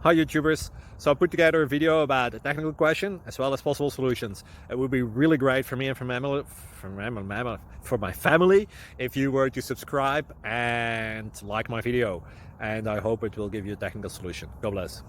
Hi YouTubers. So I put together a video about a technical question as well as possible solutions. It would be really great for me and for my family if you were to subscribe and like my video, and I hope it will give you a technical solution. God bless.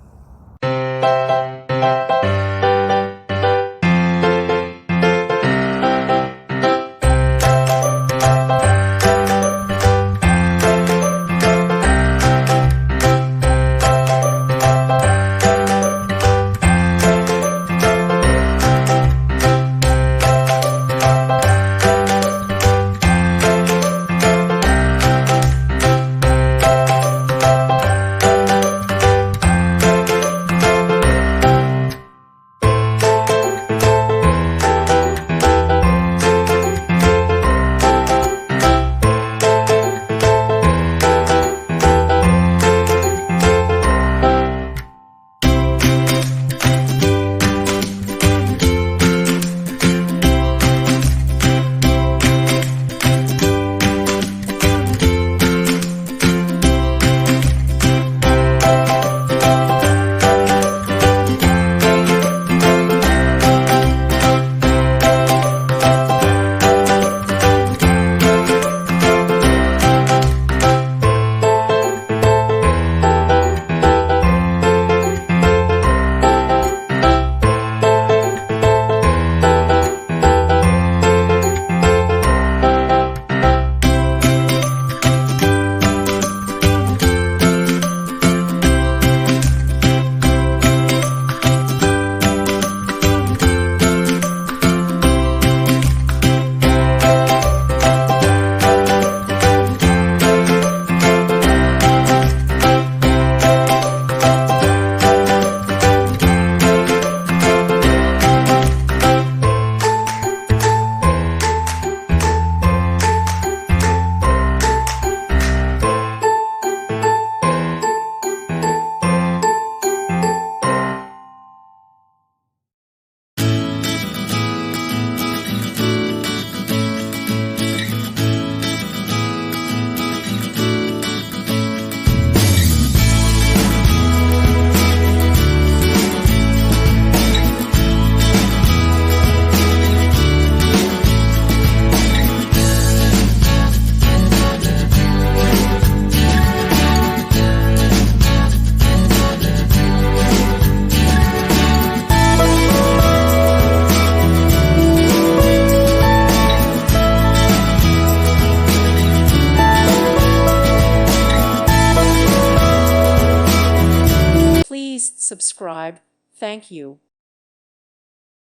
Please subscribe. Thank you.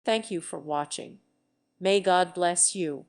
Thank you for watching. May God bless you.